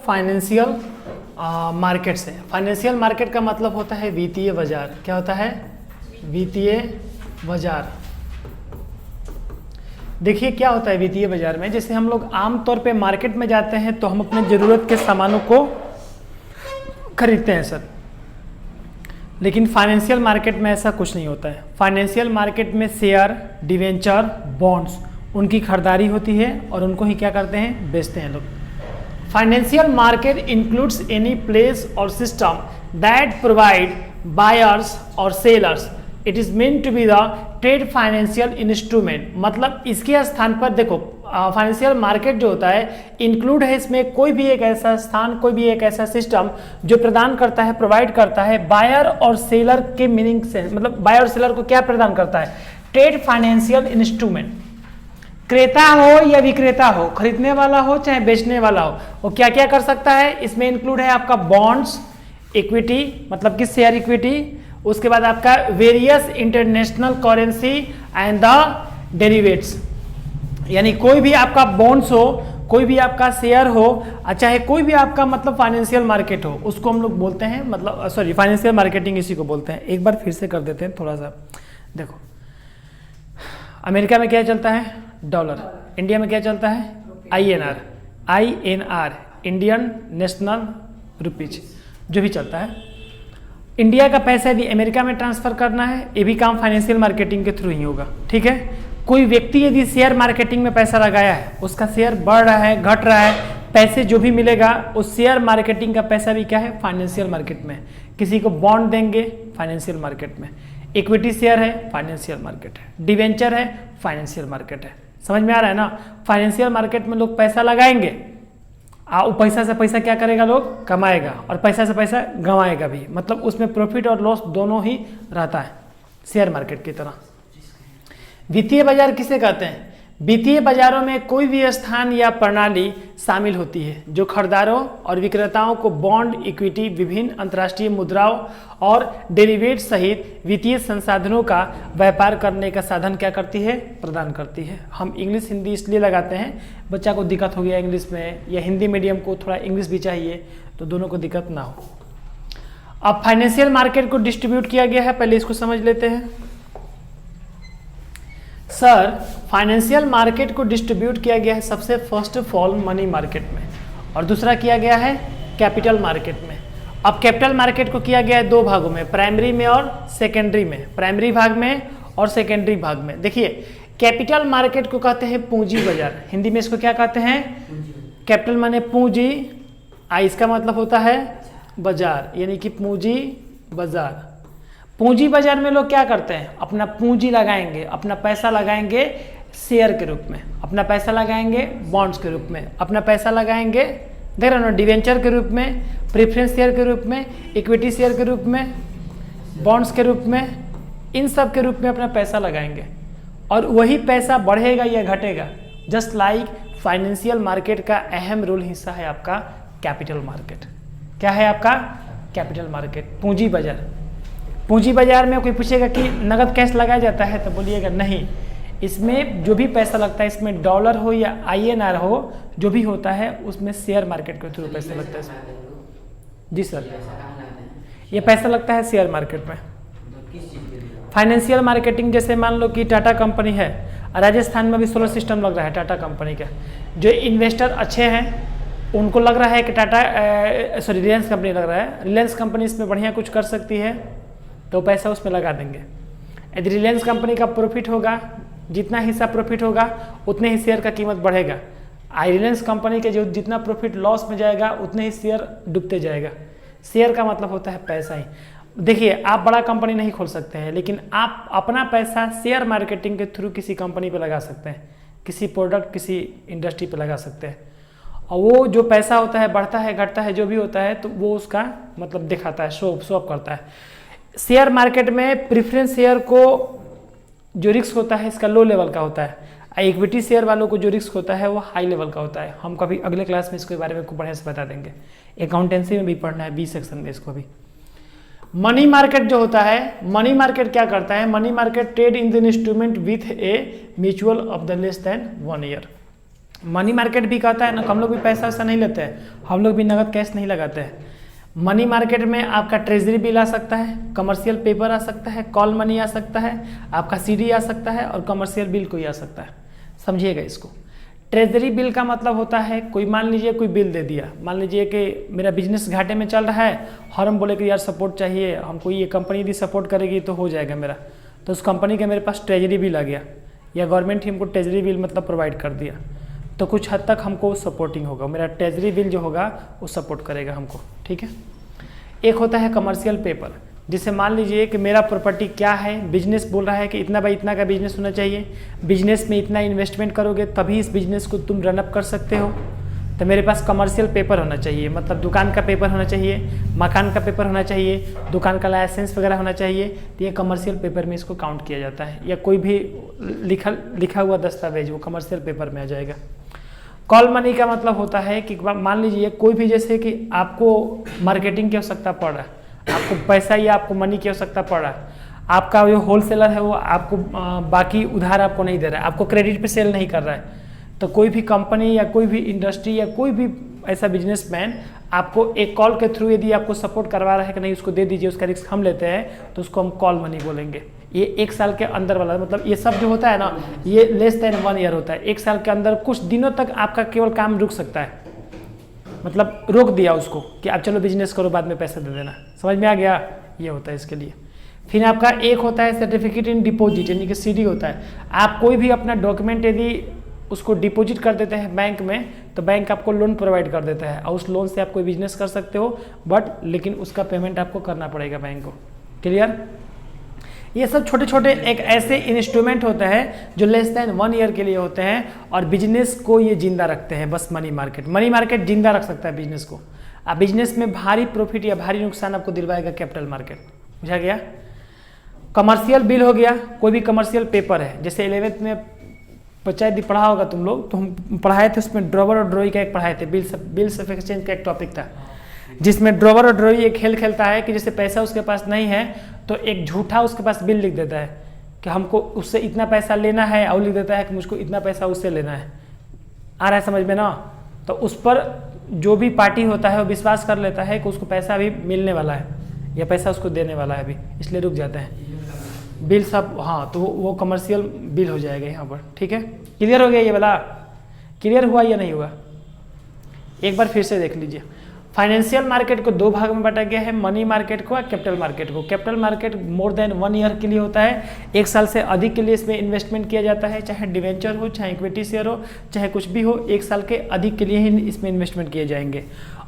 Financial market से। Financial market का मतलब होता है वित्तीय बाजार। क्या होता है? वित्तीय बाजार। देखिए क्या होता है वित्तीय बाजार में, जैसे हम लोग आमतौर पे मार्केट में जाते हैं तो हम अपने ज़रूरत के सामानों को खरीदते हैं सर, लेकिन फाइनेंशियल मार्केट में ऐसा कुछ नहीं होता है। फाइनेंशियल मार्केट में शेयर, डिवेंचर, बॉन्ड्स, उनकी खरीदारी होती है और उनको ही क्या करते हैं? बेचते हैं लोग। Financial market includes any place और सिस्टम दैट प्रोवाइड बायर्स और sellers. It is meant to be the trade financial instrument. मतलब इसके स्थान पर देखो, फाइनेंशियल मार्केट जो होता है इंक्लूड है इसमें कोई भी एक ऐसा स्थान, कोई भी एक ऐसा सिस्टम जो प्रदान करता है, प्रोवाइड करता है बायर और सेलर के मीनिंग से, मतलब बायर और सेलर को क्या प्रदान करता है? Trade financial instrument. क्रेता हो या विक्रेता हो, खरीदने वाला हो चाहे बेचने वाला हो, वो क्या क्या कर सकता है? इसमें इंक्लूड है आपका बॉन्ड्स, इक्विटी मतलब कि शेयर इक्विटी, उसके बाद आपका various international currency and the derivatives. यानी कोई भी आपका बॉन्ड्स हो, कोई भी आपका शेयर हो, चाहे कोई भी आपका मतलब फाइनेंशियल मार्केट हो, उसको हम लोग बोलते हैं, मतलब सॉरी फाइनेंशियल मार्केटिंग इसी को बोलते हैं। एक बार फिर से कर देते हैं थोड़ा सा। देखो अमेरिका में क्या चलता है? डॉलर। इंडिया में क्या चलता है? INR। INR Indian national rupees जो भी चलता है। इंडिया का पैसा यदि अमेरिका में ट्रांसफर करना है, ये भी काम फाइनेंशियल मार्केटिंग के थ्रू ही होगा। ठीक है। कोई व्यक्ति यदि शेयर मार्केटिंग में पैसा लगाया है, उसका शेयर बढ़ रहा है, घट रहा है, पैसे जो भी मिलेगा उस शेयर मार्केटिंग का पैसा भी क्या है? फाइनेंशियल मार्केट में। किसी को बॉन्ड देंगे, फाइनेंशियल मार्केट में। इक्विटी शेयर है, फाइनेंशियल मार्केट है। डिवेंचर है, फाइनेंशियल मार्केट है। समझ में आ रहा है ना? फाइनेंशियल मार्केट में लोग पैसा लगाएंगे, पैसा से पैसा क्या करेगा? लोग कमाएगा, और पैसा से पैसा गंवाएगा भी। मतलब उसमें प्रॉफिट और लॉस दोनों ही रहता है, शेयर मार्केट की तरह। वित्तीय बाजार किसे कहते हैं? वित्तीय बाजारों में कोई भी स्थान या प्रणाली शामिल होती है जो खरीदारों और विक्रेताओं को बॉन्ड, इक्विटी, विभिन्न अंतर्राष्ट्रीय मुद्राओं और डेरिवेट सहित वित्तीय संसाधनों का व्यापार करने का साधन क्या करती है? प्रदान करती है। हम इंग्लिश हिंदी इसलिए लगाते हैं, बच्चा को दिक्कत हो गया इंग्लिश में, या हिंदी मीडियम को थोड़ा इंग्लिश भी चाहिए, तो दोनों को दिक्कत ना हो। अब फाइनेंशियल मार्केट को डिस्ट्रीब्यूट किया गया है, पहले इसको समझ लेते हैं। सर फाइनेंशियल मार्केट को डिस्ट्रीब्यूट किया गया है सबसे first of all money market में, और दूसरा किया गया है कैपिटल मार्केट में। अब कैपिटल मार्केट को किया गया है दो भागों में, प्राइमरी में और सेकेंडरी में। प्राइमरी भाग में और सेकेंडरी भाग में। देखिए कैपिटल मार्केट को कहते हैं पूंजी बाजार, हिंदी में इसको क्या कहते हैं? कैपिटल माने पूंजी, इसका मतलब होता है बाजार, यानी कि पूंजी बाजार। पूंजी बाजार में लोग क्या करते हैं? अपना पूंजी लगाएंगे, अपना पैसा लगाएंगे शेयर के रूप में, अपना पैसा लगाएंगे बॉन्ड्स के रूप में, अपना पैसा लगाएंगे देख रहे हो ना डिवेंचर के रूप में, प्रेफरेंस शेयर के रूप में, इक्विटी शेयर के रूप में, बॉन्ड्स के रूप में, इन सब के रूप में अपना पैसा लगाएंगे, और वही पैसा बढ़ेगा या घटेगा। जस्ट लाइक फाइनेंशियल मार्केट का अहम रोल हिस्सा है आपका कैपिटल मार्केट। क्या है आपका? कैपिटल मार्केट, पूंजी बाजार। पूंजी बाजार में कोई पूछेगा कि नगद कैश लगाया जाता है, तो बोलिएगा नहीं, इसमें जो भी पैसा लगता है, इसमें डॉलर हो या INR हो, जो भी होता है उसमें शेयर मार्केट के थ्रू पैसा लगता है इसमें। जी सर, ये पैसा लगता है शेयर मार्केट में। फाइनेंशियल मार्केटिंग जैसे मान लो कि टाटा कंपनी है, राजस्थान में भी सोलर सिस्टम लग रहा है टाटा कंपनी का। जो इन्वेस्टर अच्छे हैं उनको लग रहा है कि रिलायंस कंपनी लग रहा है, रिलायंस कंपनी इसमें बढ़िया कुछ कर सकती है, तो पैसा उसमें लगा देंगे। यदि रिलायंस कंपनी का प्रॉफिट होगा, जितना हिस्सा प्रॉफिट होगा उतने ही शेयर का कीमत बढ़ेगा। रिलायंस कंपनी के जो जितना प्रॉफिट लॉस में जाएगा उतने ही शेयर डूबते जाएगा। शेयर का मतलब होता है पैसा ही। देखिए आप बड़ा कंपनी नहीं खोल सकते हैं, लेकिन आप अपना पैसा शेयर मार्केटिंग के थ्रू किसी कंपनी पे लगा सकते हैं, किसी प्रोडक्ट, किसी इंडस्ट्री पे लगा सकते हैं, और वो जो पैसा होता है बढ़ता है घटता है जो भी होता है, तो वो उसका मतलब दिखाता है, शो ऑफ करता है। शेयर मार्केट में प्रेफरेंस शेयर को जो रिस्क होता है इसका लो लेवल का होता है, इक्विटी शेयर वालों को जो रिस्क होता है वो हाई लेवल का होता है। हम कभी अगले क्लास में इसके बारे में बढ़िया से बता देंगे, अकाउंटेंसी में भी पढ़ना है B सेक्शन में इसको भी। मनी मार्केट जो होता है, मनी मार्केट क्या करता है? Money market trade in the instrument with a mutual of the less than 1 year. Money market भी कहता है ना, हम लोग भी पैसा वैसा नहीं लेते हैं, हम लोग भी नगद कैश नहीं लगाते हैं। मनी मार्केट में आपका ट्रेजरी बिल आ सकता है, कमर्शियल पेपर आ सकता है, कॉल मनी आ सकता है, आपका सीडी आ सकता है और कमर्शियल बिल कोई आ सकता है। समझिएगा इसको। ट्रेजरी बिल का मतलब होता है कोई मान लीजिए कोई बिल दे दिया, मान लीजिए कि मेरा बिजनेस घाटे में चल रहा है और हम बोले कि यार सपोर्ट चाहिए हमको, ये कंपनी यदि सपोर्ट करेगी तो हो जाएगा मेरा, तो उस कंपनी का मेरे पास ट्रेजरी बिल आ गया या गवर्नमेंट ही हमको ट्रेजरी बिल मतलब प्रोवाइड कर दिया, तो कुछ हद तक हमको सपोर्टिंग होगा, मेरा ट्रेजरी बिल जो होगा वो सपोर्ट करेगा हमको। ठीक है। एक होता है कमर्शियल पेपर, जिसे मान लीजिए कि मेरा प्रॉपर्टी क्या है, बिजनेस बोल रहा है कि इतना बाई इतना का बिजनेस होना चाहिए, बिजनेस में इतना इन्वेस्टमेंट करोगे तभी इस बिजनेस को तुम रनअप कर सकते हो, तो मेरे पास कमर्शियल पेपर होना चाहिए, मतलब दुकान का पेपर होना चाहिए, मकान का पेपर होना चाहिए, दुकान का लाइसेंस वगैरह होना चाहिए, तो ये कमर्शियल पेपर में इसको काउंट किया जाता है, या कोई भी लिखा हुआ दस्तावेज वो कमर्शियल पेपर में आ जाएगा। कॉल मनी का मतलब होता है कि मान लीजिए कोई भी, जैसे कि आपको मार्केटिंग की आवश्यकता पड़ रहा है, आपको पैसा या आपको मनी की आवश्यकता पड़ रहा है, आपका जो होलसेलर है वो आपको बाकी उधार आपको नहीं दे रहा है, आपको क्रेडिट पे सेल नहीं कर रहा है, तो कोई भी कंपनी या कोई भी इंडस्ट्री या कोई भी ऐसा बिजनेसमैन आपको एक कॉल के थ्रू यदि आपको सपोर्ट करवा रहा है कि नहीं उसको दे दीजिए, उसका रिस्क हम लेते हैं, तो उसको हम कॉल मनी बोलेंगे। ये 1 साल के अंदर वाला, मतलब ये सब जो होता है ना ये लेस देन 1 ईयर होता है, 1 साल के अंदर कुछ दिनों तक आपका केवल काम रुक सकता है, मतलब रोक दिया उसको कि आप चलो बिजनेस करो बाद में पैसा दे देना। समझ में आ गया? ये होता है इसके लिए। फिर आपका एक होता है सर्टिफिकेट इन डिपॉजिट, यानी कि सीडी होता है। आप कोई भी अपना डॉक्यूमेंट यदि उसको डिपॉजिट कर देते हैं बैंक में, तो बैंक आपको लोन प्रोवाइड कर देता है और उस लोन से आप कोई बिजनेस कर सकते हो, बट लेकिन उसका पेमेंट आपको करना पड़ेगा बैंक को। क्लियर? ये सब छोटे छोटे एक ऐसे इंस्ट्रूमेंट होते हैं जो लेस देन 1 ईयर के लिए होते हैं और बिजनेस को ये जिंदा रखते हैं। बस मनी मार्केट जिंदा रख सकता है बिजनेस को। अब बिजनेस में भारी प्रॉफिट या भारी नुकसान आपको दिलवाएगा कैपिटल मार्केट। बुझा गया? कमर्शियल बिल हो गया, कोई भी कमर्शियल पेपर है, जैसे 11th में पंचायत पढ़ा होगा तुम लोग, तो हम पढ़ाए थे उसमें ड्रॉवर और ड्रॉई का एक पढ़ाए थे, बिल्स ऑफ एक्सचेंज का एक टॉपिक था, जिसमें ड्रॉवर और ड्रॉई एक खेल खेलता है कि जैसे पैसा उसके पास नहीं है तो एक झूठा उसके पास बिल लिख देता है कि हमको उससे इतना पैसा लेना है, और लिख देता है कि मुझको इतना पैसा उससे लेना है। आ रहा है समझ में ना? तो उस पर जो भी पार्टी होता है वो विश्वास कर लेता है कि उसको पैसा अभी मिलने वाला है या पैसा उसको देने वाला है अभी, इसलिए रुक जाते हैं बिल सब। हाँ, तो वो कमर्शियल बिल हो जाएगा यहाँ पर। ठीक है, क्लियर हो गया ये वाला? क्लियर हुआ या नहीं हुआ? एक बार फिर से देख लीजिए। फाइनेंशियल मार्केट को 2 भाग में बांटा गया है, मनी मार्केट को और कैपिटल मार्केट को। Capital market more than 1 year के लिए होता है, 1 साल से अधिक के लिए इसमें इन्वेस्टमेंट किया जाता है, चाहे डिवेंचर हो, चाहे इक्विटी शेयर हो, चाहे कुछ भी हो, 1 साल के अधिक के लिए ही इसमें इन्वेस्टमेंट किए जाएंगे।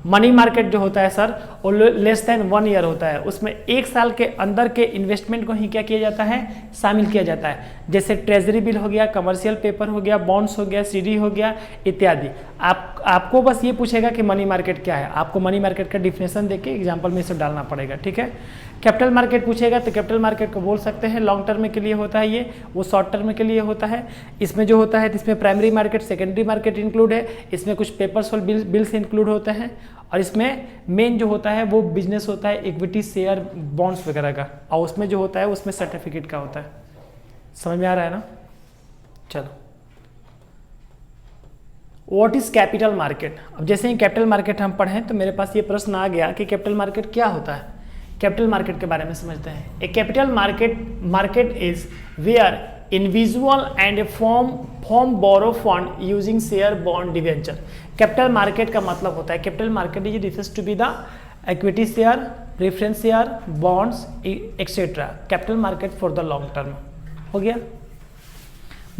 मनी मार्केट जो होता है सर वो लेस देन 1 ईयर होता है, उसमें 1 साल के अंदर के इन्वेस्टमेंट को ही क्या किया जाता है, शामिल किया जाता है। जैसे ट्रेजरी बिल हो गया, कमर्शियल पेपर हो गया, बॉन्ड्स हो गया, सीडी हो गया इत्यादि। आपको बस ये पूछेगा कि मनी मार्केट क्या है, आपको मनी मार्केट का डिफिनेशन देके एग्जाम्पल में इसे डालना पड़ेगा। ठीक है। कैपिटल मार्केट पूछेगा तो कैपिटल मार्केट को बोल सकते हैं लॉन्ग टर्म के लिए होता है, ये वो शॉर्ट टर्म के लिए होता है। इसमें जो होता है इसमें primary market, secondary market include है, इसमें कुछ पेपर्स और बिल्स इंक्लूड होते हैं, और इसमें मेन जो होता है वो बिजनेस होता है इक्विटी शेयर बॉन्ड्स वगैरह का, और उसमें जो होता है उसमें सर्टिफिकेट का होता है। समझ में आ रहा है ना? चलो, व्हाट इज कैपिटल मार्केट। अब जैसे ही कैपिटल मार्केट हम पढ़ें तो मेरे पास ये प्रश्न आ गया कि कैपिटल मार्केट क्या होता है। कैपिटल मार्केट के बारे में समझते हैं। A capital market is where individual and a firm borrow fund using share bond debenture। Capital market का मतलब होता है, capital market is refers to be the equity share, preference share, bonds etcetera. Capital market for the long term हो गया।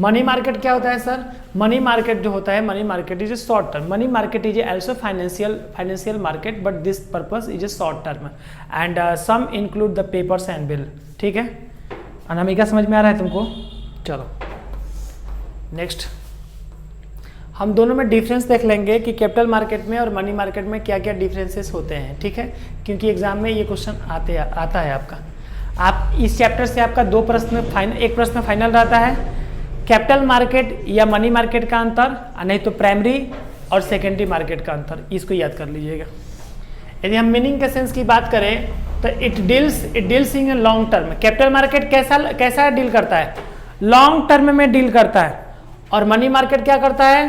Money market क्या होता है sir? Money market जो होता है, money market is a short term. Money market is also financial market, but this purpose is a short term and some include the papers and bill. ठीक है, अनामिका समझ में आ रहा है तुमको? चलो नेक्स्ट, हम दोनों में डिफरेंस देख लेंगे कि कैपिटल मार्केट में और मनी मार्केट में क्या क्या डिफरेंसेस होते हैं। ठीक है, क्योंकि एग्जाम में ये क्वेश्चन आता है आपका। आप इस चैप्टर से आपका 2 प्रश्न एक प्रश्न फाइनल रहता है, कैपिटल मार्केट या मनी मार्केट का अंतर, नहीं तो प्राइमरी और सेकेंडरी मार्केट का अंतर, इसको याद कर लीजिएगा। यदि हम मीनिंग के सेंस की बात करें तो it deals in long term. Capital market कैसा डील करता है? लॉन्ग टर्म में डील करता है, और मनी मार्केट क्या करता है?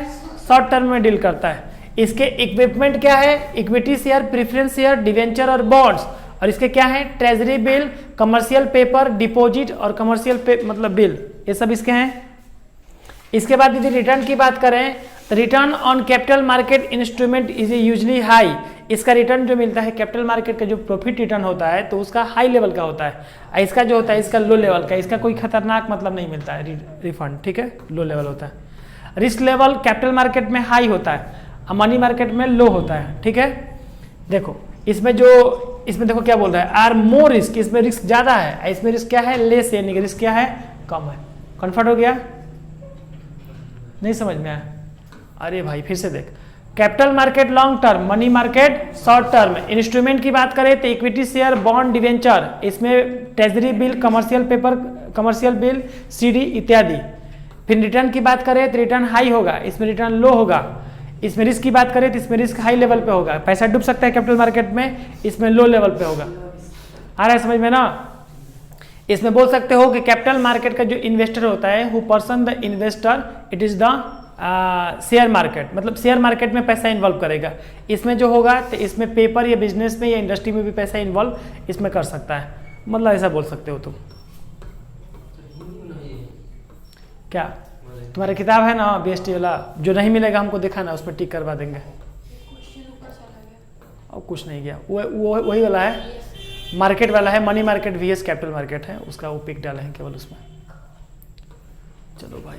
शॉर्ट टर्म में डील करता है। इसके इक्विपमेंट क्या है, equity share, preference share, debenture और बॉन्ड्स। और इसके क्या है, treasury bill, commercial paper, deposit और कमर्शियल मतलब बिल, ये सब इसके हैं। इसके बाद यदि रिटर्न की बात करें तो return on capital market instrument is usually high. इसका रिटर्न जो मिलता है कैपिटल मार्केट का जो प्रॉफिट रिटर्न होता है तो उसका हाई लेवल का होता है। इसका जो होता है इसका लो लेवल का, इसका कोई खतरनाक मतलब नहीं मिलता है रिफंड, ठीक है, लो लेवल होता है। रिस्क लेवल कैपिटल मार्केट में हाई होता है, मनी मार्केट में लो होता है, ठीक है। देखो इसमें देखो क्या बोल रहा है, आर मोर रिस्क, इसमें रिस्क ज्यादा है, इसमें रिस्क क्या है, लेस, यानी कि रिस्क क्या है, कम है। कन्फर्ट हो गया, नहीं समझ में आया? अरे भाई फिर से देख, capital market long term, money market short term. Instrument की बात करें तो इक्विटी शेयर, बॉन्ड, डिवेंचर, इसमें treasury bill, commercial paper, commercial bill, CD इत्यादि। फिर रिटर्न की बात करें तो रिटर्न हाई होगा, इसमें रिटर्न लो होगा। इसमें रिस्क की बात करें तो इसमें रिस्क हाई लेवल पे होगा, पैसा डूब सकता है कैपिटल मार्केट में, इसमें लो लेवल पे होगा। आ रहा है समझ में ना? इसमें बोल सकते हो कि कैपिटल मार्केट का जो इन्वेस्टर होता है, who person the investor, it is the share market, मतलब शेयर मार्केट में पैसा इन्वॉल्व करेगा। इसमें जो होगा तो इसमें पेपर या बिजनेस में या इंडस्ट्री में भी पैसा इन्वॉल्व इसमें कर सकता है, मतलब ऐसा बोल सकते हो तुम। क्या तुम्हारा किताब है ना बीएसटी वाला, जो नहीं मिलेगा हमको देखा ना, उसमें टिक करवा देंगे। और कुछ नहीं गया, वही वाला है, मार्केट वाला है, money market VS capital market है, उसका वो पिक डाले हैं केवल उसमें। चलो भाई,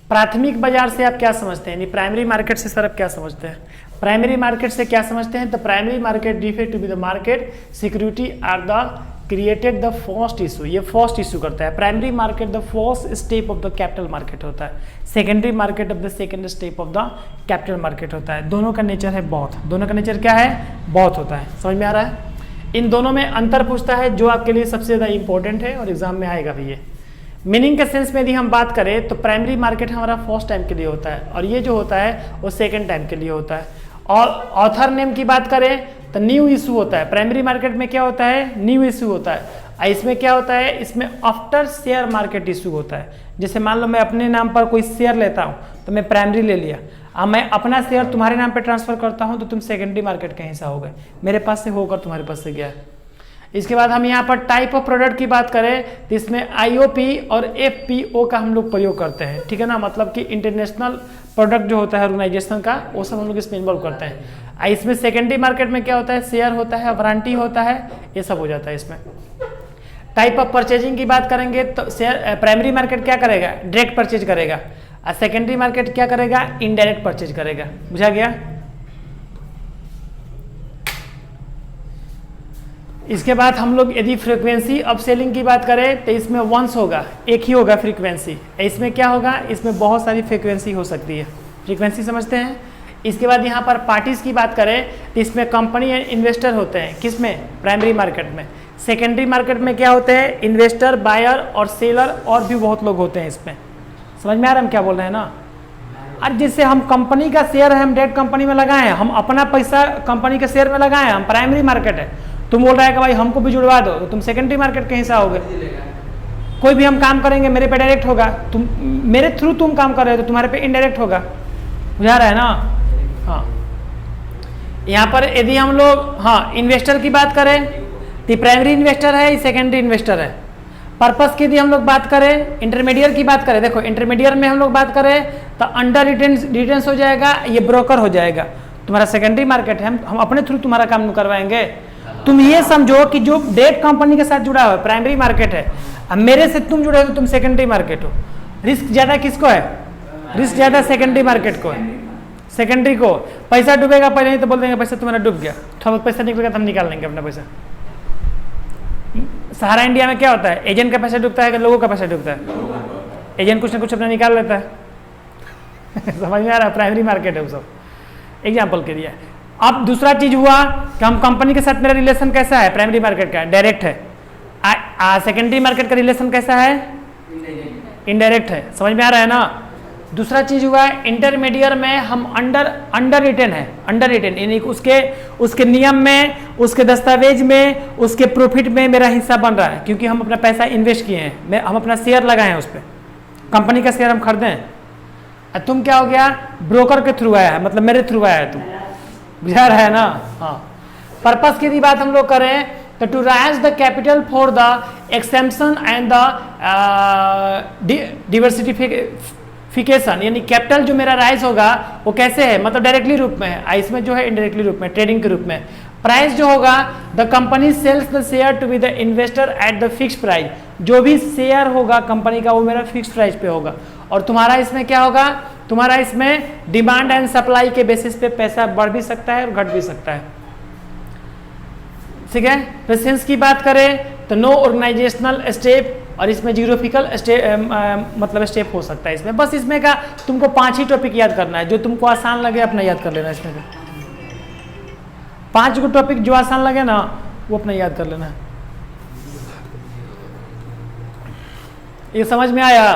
प्राथमिक बाजार से आप क्या समझते हैं, यानी प्राइमरी मार्केट से सर आप क्या समझते हैं? प्राइमरी मार्केट से क्या समझते हैं? तो primary market refer to be the market security are the created the first issue, ये फर्स्ट इशू करता है। Primary market the first step of the capital market होता है, secondary market of the second step of the capital market होता है। दोनों का nature है बहुत, दोनों का नेचर क्या है, बहुत होता है। समझ में आ रहा है? इन दोनों में अंतर पूछता है जो आपके लिए सबसे ज़्यादा इंपॉर्टेंट है और एग्जाम में आएगा भी ये। मीनिंग के सेंस में यदि हम बात करें तो प्राइमरी मार्केट हमारा फर्स्ट टाइम के लिए होता है और ये जो होता है वो सेकेंड टाइम के लिए होता है। और ऑथर नेम की बात करें तो न्यू इशू होता है। प्राइमरी मार्केट में क्या होता है, न्यू इशू होता है। इसमें क्या होता है, इसमें आफ्टर शेयर मार्केट इशू होता है। जैसे मान लो मैं अपने नाम पर कोई शेयर लेता हूँ तो मैं प्राइमरी ले लिया, अब मैं अपना शेयर तुम्हारे नाम पर ट्रांसफर करता हूँ तो तुम सेकेंडरी मार्केट का हिस्सा हो गए, मेरे पास से होकर तुम्हारे पास से गया। इसके बाद हम यहाँ पर टाइप ऑफ प्रोडक्ट की बात करें तो इसमें आईओपी और एफपीओ का हम लोग प्रयोग करते हैं, ठीक है ना, मतलब कि इंटरनेशनल प्रोडक्ट जो होता है ऑर्गेनाइजेशन का, वो सब हम लोग इसमें इन्वॉल्व करते हैं। इसमें सेकेंडरी मार्केट में क्या होता है, शेयर होता है, वारंटी होता है, ये सब हो जाता है इसमें। टाइप ऑफ परचेजिंग की बात करेंगे तो शेयर प्राइमरी मार्केट क्या करेगा, डायरेक्ट परचेज करेगा, और सेकेंडरी मार्केट क्या करेगा, इनडायरेक्ट परचेज करेगा। बुझा गया? इसके बाद हम लोग यदि फ्रीक्वेंसी ऑफ सेलिंग की बात करें तो इसमें वंस होगा, एक ही होगा फ्रीक्वेंसी। इसमें क्या होगा, इसमें बहुत सारी फ्रीक्वेंसी हो सकती है, फ्रीक्वेंसी समझते हैं। इसके बाद यहाँ पर पार्टीज की बात करें तो इसमें कंपनी एंड इन्वेस्टर होते हैं, किसमें, प्राइमरी मार्केट में। सेकेंडरी मार्केट में क्या होते हैं, इन्वेस्टर, बायर और सेलर और भी बहुत लोग होते हैं इसमें। समझ में आ रहा है हम क्या बोल रहे हैं ना? और जिससे हम कंपनी का शेयर है, हम डायरेक्ट कंपनी में लगाए हैं, हम अपना पैसा कंपनी के शेयर में लगाए हैं, हम प्राइमरी मार्केट है। तुम बोल रहा है कि भाई हमको भी जुड़वा दो, तो तुम सेकेंडरी मार्केट के हिस्सा हो गए। कोई भी हम काम करेंगे मेरे पे डायरेक्ट होगा, तुम मेरे थ्रू तुम काम कर रहे हो तो तुम्हारे पे इनडायरेक्ट होगा। बुझा रहा है ना? हाँ, यहाँ पर यदि हम लोग हाँ इन्वेस्टर की बात करें तो प्राइमरी इन्वेस्टर है, सेकेंडरी इन्वेस्टर है। पर्पस की यदि हम लोग बात करें, इंटरमीडिएट की बात करें, देखो इंटरमीडिएट में हम लोग बात करें तो अंडर रिटेंस हो जाएगा, ये ब्रोकर हो जाएगा। तुम्हारा सेकेंडरी मार्केट है, हम अपने थ्रू तुम्हारा काम करवाएंगे। तुम ये समझो कि जो डेट कंपनी के साथ जुड़ा हुआ है प्राइमरी मार्केट है, अब मेरे से तुम जुड़े हो तो तुम सेकेंडरी मार्केट हो। रिस्क ज्यादा किसको है, रिस्क ज्यादा सेकेंडरी मार्केट को है। सेकेंडरी को पैसा डूबेगा पहले, नहीं तो बोल देंगे पैसा तुम्हारा डूब गया, थोड़ा बहुत पैसा निकलेगा तो हम निकाल लेंगे अपना पैसा। सहारा इंडिया में क्या होता है, एजेंट का पैसा डूबता है कि लोगों का पैसा डूबता है? एजेंट कुछ ना कुछ अपना निकाल लेता है। समझ में आ रहा है? प्राइमरी मार्केट है वो सब, एग्जाम्पल के लिए। अब दूसरा चीज हुआ कि हम कंपनी के साथ मेरा रिलेशन कैसा है, प्राइमरी मार्केट का डायरेक्ट है। सेकेंडरी मार्केट का रिलेशन कैसा है, इनडायरेक्ट है। समझ में आ रहा है ना? दूसरा चीज हुआ इंटरमीडिएट में हम अंडर रिटेन है, अंडर रिटेन यानी उसके नियम में, उसके दस्तावेज में, उसके प्रॉफिट में मेरा हिस्सा बन रहा है, क्योंकि हम अपना पैसा इन्वेस्ट किए हैं, हम अपना शेयर लगाए हैं उस पर, कंपनी का शेयर हम खरीदे हैं। और तुम क्या हो गया, ब्रोकर के थ्रू आया है, मतलब मेरे थ्रू आया है तुम, बुझा रहा है ना। हाँ, पर्पस की यदि बात हम लोग करें तो to raise the capital for the exemption and the diversification, यानी कैपिटल जो मेरा राइज होगा वो कैसे है, मतलब डायरेक्टली रूप में है, इसमें जो है इनडायरेक्टली रूप में, ट्रेडिंग के रूप में। प्राइस जो होगा, the company sells the share to be the investor at the fix price, जो भी शेयर होगा कंपनी का वो मेरा फिक्स प्राइस पे होगा। और तुम्हारा इसमें क्या होगा, तुम्हारा इसमें डिमांड एंड सप्लाई के बेसिस पे पैसा बढ़ भी सकता है और घट भी सकता है, ठीक है। प्रेजेंस की बात करें तो नो ऑर्गेनाइजेशनल स्टेप, और इसमें जियोग्राफिकल स्टेप मतलब स्टेप हो सकता है इसमें। बस इसमें का तुमको 5 ही टॉपिक याद करना है, जो तुमको आसान लगे अपना याद कर लेना। इसमें 5 को टॉपिक जो आसान लगे ना वो अपना याद कर लेना है। ये समझ में आया?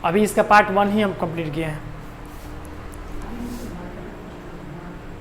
अभी इसका पार्ट 1 ही हम कंप्लीट किए हैं।